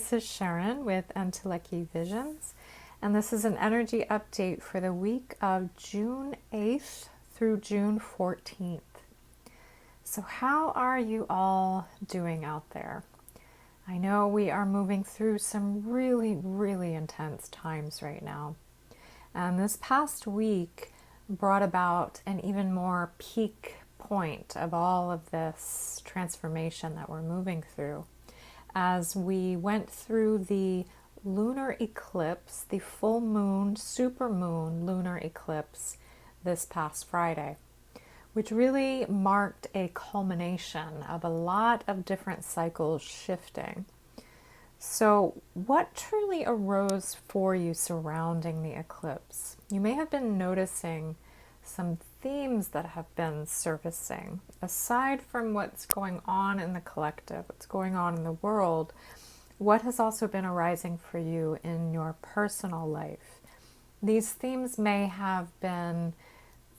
this is Sharon with Enteleki Visions, and this is an energy update for the week of June 8th through June 14th. So how are you all doing out there? I know we are moving through some really intense times right now, and this past week brought about an even more peak point of all of this transformation that we're moving through as we went through the lunar eclipse, the full moon, supermoon lunar eclipse this past Friday, which really marked a culmination of a lot of different cycles shifting. So what truly arose for you surrounding the eclipse? You may have been noticing some themes that have been surfacing. Aside from what's going on in the collective, what's going on in the world, what has also been arising for you in your personal life? These themes may have been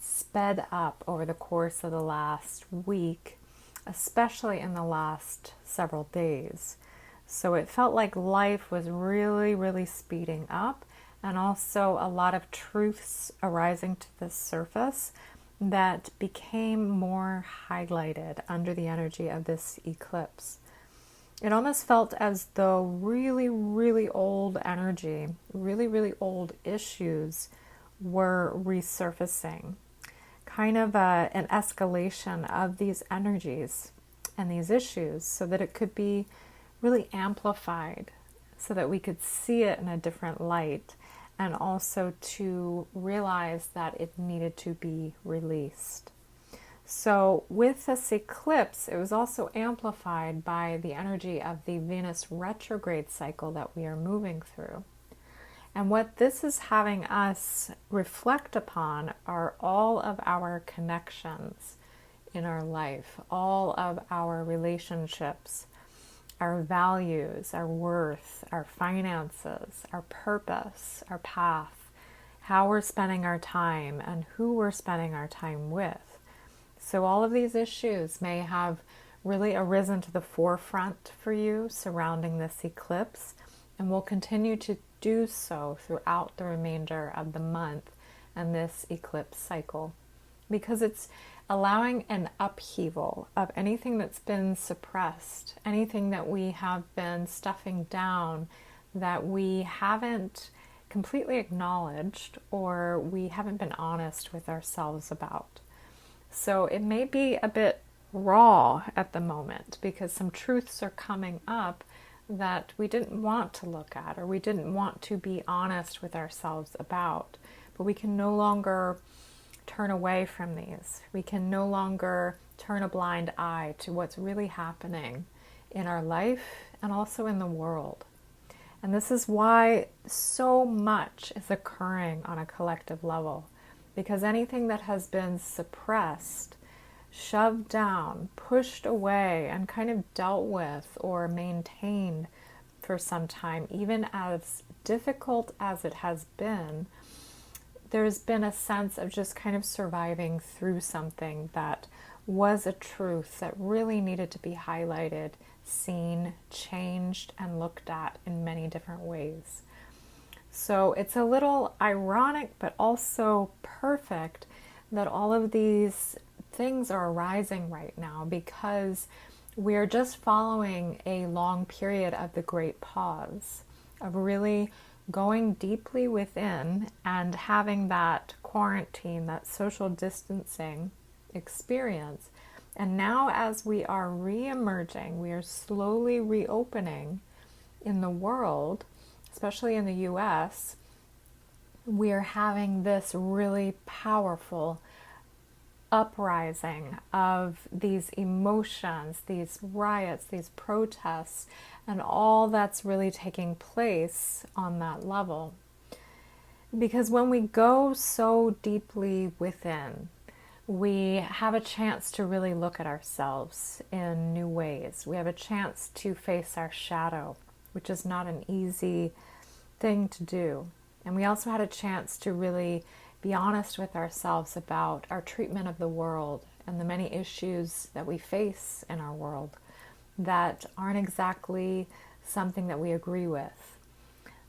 sped up over the course of the last week, especially in the last several days. So it felt like life was really speeding up, and also a lot of truths arising to the surface that became more highlighted under the energy of this eclipse. It almost felt as though really old energy, really old issues were resurfacing. Kind of an escalation of these energies and these issues so that it could be really amplified, so that we could see it in a different light, and also to realize that it needed to be released. So with this eclipse, it was also amplified by the energy of the Venus retrograde cycle that we are moving through. And what this is having us reflect upon are all of our connections in our life, all of our relationships, our values, our worth, our finances, our purpose, our path, how we're spending our time, and who we're spending our time with. So all of these issues may have really arisen to the forefront for you surrounding this eclipse, and will continue to do so throughout the remainder of the month and this eclipse cycle, because it's allowing an upheaval of anything that's been suppressed, anything that we have been stuffing down, that we haven't completely acknowledged or we haven't been honest with ourselves about. So it may be a bit raw at the moment because some truths are coming up that we didn't want to look at, or we didn't want to be honest with ourselves about. But we can no longer turn away from these. We can no longer turn a blind eye to what's really happening in our life and also in the world. And this is why so much is occurring on a collective level, because anything that has been suppressed, shoved down, pushed away, and kind of dealt with or maintained for some time, even as difficult as it has been, there's been a sense of just kind of surviving through something that was a truth that really needed to be highlighted, seen, changed, and looked at in many different ways. So it's a little ironic, but also perfect that all of these things are arising right now, because we are just following a long period of the great pause, of really going deeply within and having that quarantine, that social distancing experience. And now as we are re-emerging, we are slowly reopening in the world, especially in the US, we are having this really powerful uprising of these emotions, these riots, these protests, and all that's really taking place on that level. Because when we go so deeply within, we have a chance to really look at ourselves in new ways. We have a chance to face our shadow, which is not an easy thing to do. And we also had a chance to really be honest with ourselves about our treatment of the world and the many issues that we face in our world that aren't exactly something that we agree with.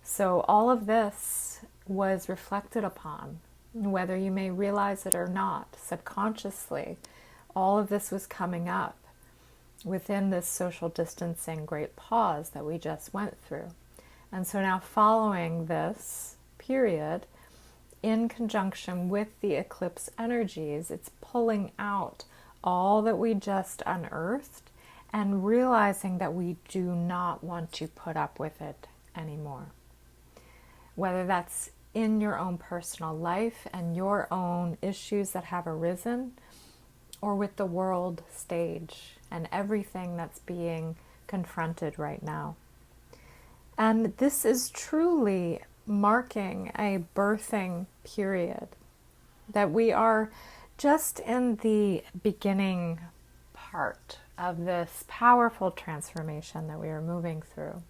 So all of this was reflected upon, whether you may realize it or not, subconsciously. All of this was coming up within this social distancing great pause that we just went through. And so now, following this period, in conjunction with the eclipse energies, it's pulling out all that we just unearthed and realizing that we do not want to put up with it anymore. Whether that's in your own personal life and your own issues that have arisen, or with the world stage and everything that's being confronted right now. And this is truly marking a birthing period, that we are just in the beginning part of this powerful transformation that we are moving through.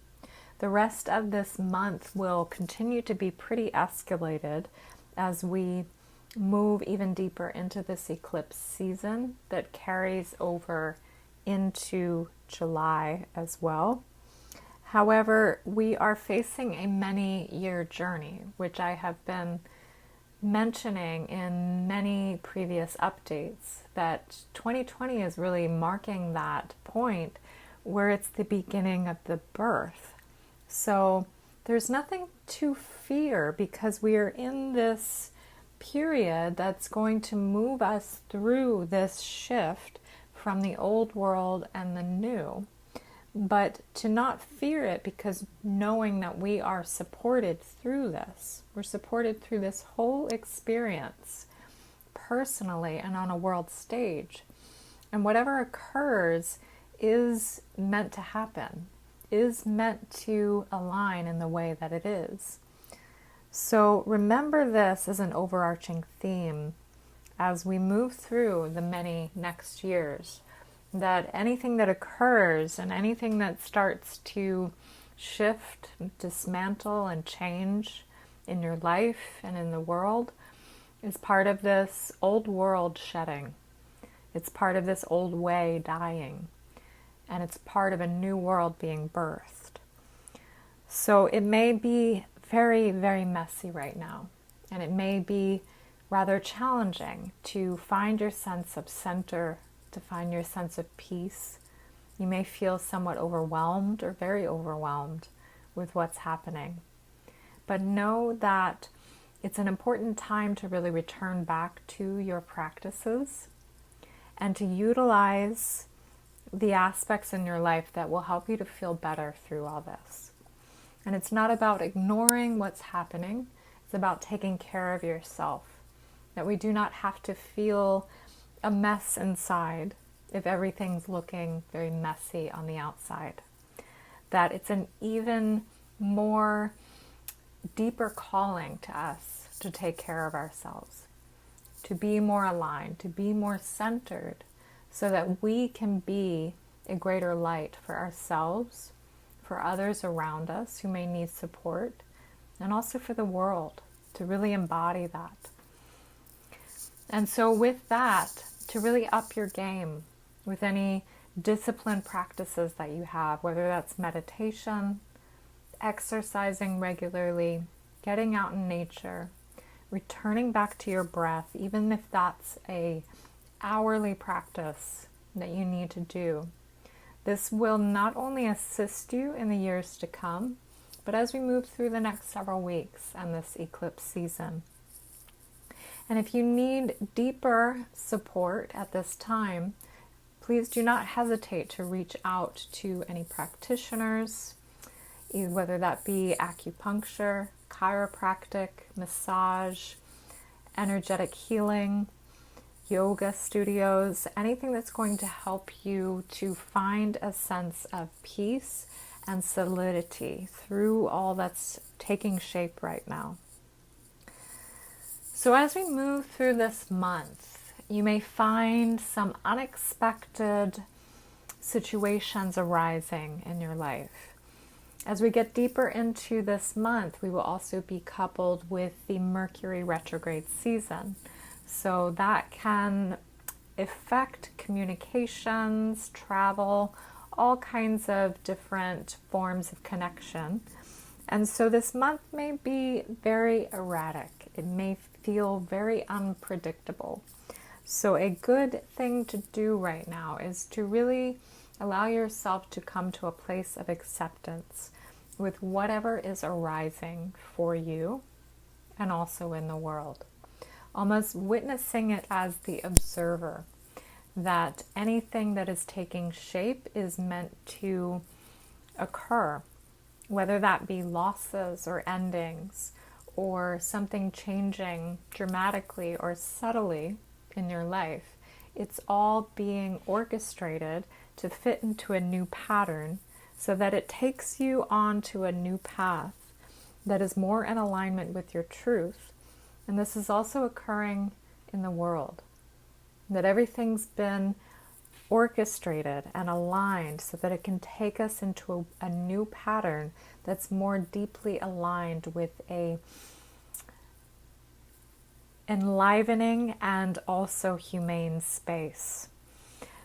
The rest of this month will continue to be pretty escalated as we move even deeper into this eclipse season that carries over into July as well. However, we are facing a many-year journey, which I have been mentioning in many previous updates, that 2020 is really marking that point where it's the beginning of the birth. So there's nothing to fear, because we are in this period that's going to move us through this shift from the old world and the new. But to not fear it, because knowing that we are supported through this. We're supported through this whole experience, personally and on a world stage. And whatever occurs is meant to happen, is meant to align in the way that it is. So remember this as an overarching theme as we move through the many next years, that anything that occurs and anything that starts to shift, dismantle, and change in your life and in the world is part of this old world shedding. It's part of this old way dying. And it's part of a new world being birthed. So it may be very, very messy right now. And it may be rather challenging to find your sense of center, to find your sense of peace. You may feel somewhat overwhelmed or very overwhelmed with what's happening. But know that it's an important time to really return back to your practices and to utilize the aspects in your life that will help you to feel better through all this. And it's not about ignoring what's happening. It's about taking care of yourself. That we do not have to feel a mess inside if everything's looking very messy on the outside. That it's an even more deeper calling to us to take care of ourselves, to be more aligned, to be more centered, so that we can be a greater light for ourselves, for others around us who may need support, and also for the world, to really embody that. And so with that, to really up your game with any discipline practices that you have, whether that's meditation, exercising regularly, getting out in nature, returning back to your breath, even if that's a hourly practice that you need to do. This will not only assist you in the years to come, but as we move through the next several weeks and this eclipse season. And if you need deeper support at this time, please do not hesitate to reach out to any practitioners, whether that be acupuncture, chiropractic, massage, energetic healing, yoga studios, anything that's going to help you to find a sense of peace and solidity through all that's taking shape right now. So as we move through this month, you may find some unexpected situations arising in your life. As we get deeper into this month, we will also be coupled with the Mercury retrograde season. So that can affect communications, travel, all kinds of different forms of connection. And so this month may be very erratic. It may feel very unpredictable. So a good thing to do right now is to really allow yourself to come to a place of acceptance with whatever is arising for you and also in the world. Almost witnessing it as the observer, that anything that is taking shape is meant to occur, whether that be losses or endings or something changing dramatically or subtly in your life. It's all being orchestrated to fit into a new pattern so that it takes you onto a new path that is more in alignment with your truth. And this is also occurring in the world, that everything's been orchestrated and aligned so that it can take us into a new pattern that's more deeply aligned with a enlivening and also humane space.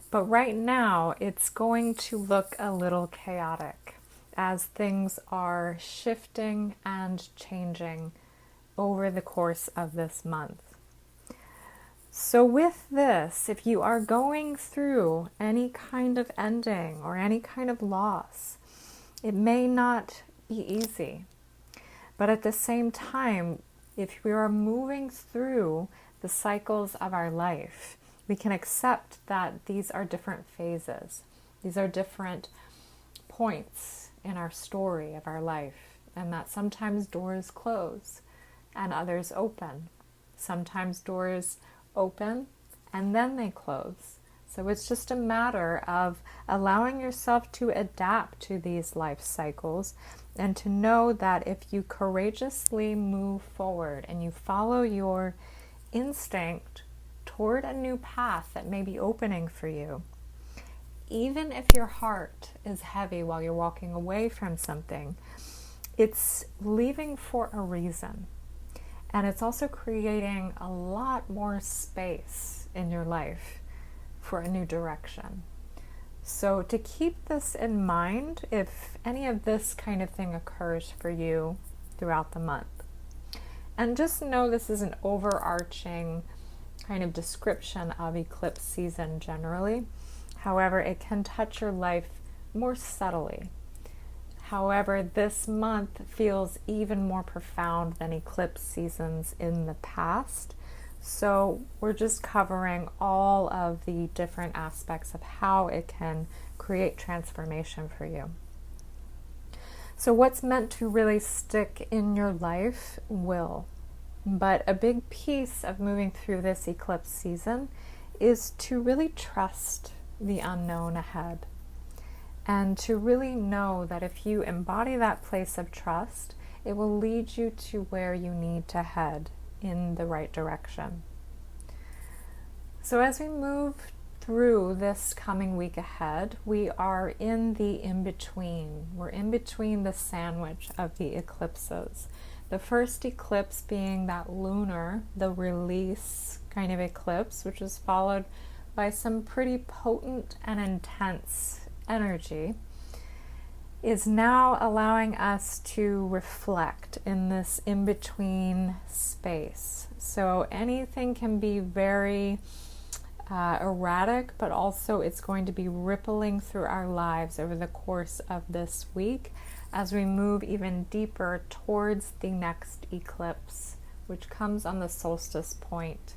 But right now it's going to look a little chaotic as things are shifting and changing over the course of this month. So with this, if you are going through any kind of ending or any kind of loss, it may not be easy. But at the same time, if we are moving through the cycles of our life, we can accept that these are different phases. These are different points in our story of our life, and that sometimes doors close and others open. Sometimes doors open and then they close. So it's just a matter of allowing yourself to adapt to these life cycles and to know that if you courageously move forward and you follow your instinct toward a new path that may be opening for you, even if your heart is heavy while you're walking away from something, it's leaving for a reason. And it's also creating a lot more space in your life for a new direction. So to keep this in mind, if any of this kind of thing occurs for you throughout the month. And just know this is an overarching kind of description of eclipse season generally. However, it can touch your life more subtly. However, this month feels even more profound than eclipse seasons in the past. So we're just covering all of the different aspects of how it can create transformation for you. So what's meant to really stick in your life will. But a big piece of moving through this eclipse season is to really trust the unknown ahead. And to really know that if you embody that place of trust, it will lead you to where you need to head in the right direction. So as we move through this coming week ahead, we are in the in-between. We're in between the sandwich of the eclipses. The first eclipse being that lunar, the release kind of eclipse, which is followed by some pretty potent and intense energy, is now allowing us to reflect in this in-between space. So anything can be very erratic, but also it's going to be rippling through our lives over the course of this week as we move even deeper towards the next eclipse, which comes on the solstice point,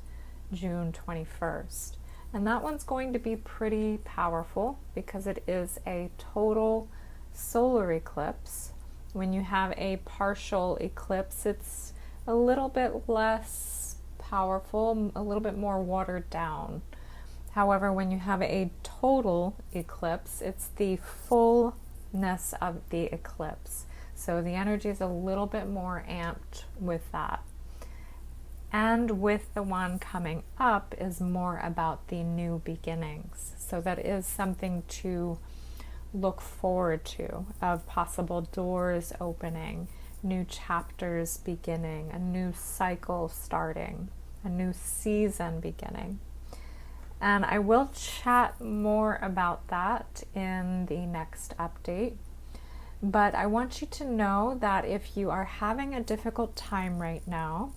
June 21st. And that one's going to be pretty powerful because it is a total solar eclipse. When you have a partial eclipse, it's a little bit less powerful, a little bit more watered down. However, when you have a total eclipse, it's the fullness of the eclipse. So the energy is a little bit more amped with that. And with the one coming up is more about the new beginnings. So that is something to look forward to, of possible doors opening, new chapters beginning, a new cycle starting, a new season beginning. And I will chat more about that in the next update. But I want you to know that if you are having a difficult time right now,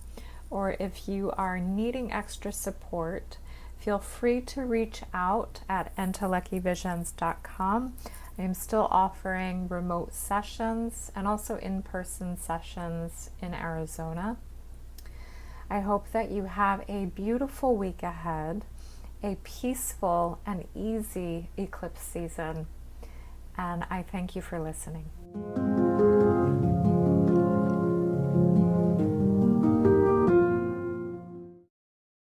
or if you are needing extra support, feel free to reach out at enteleckyvisions.com. I am still offering remote sessions and also in-person sessions in Arizona. I hope that you have a beautiful week ahead, a peaceful and easy eclipse season, and I thank you for listening.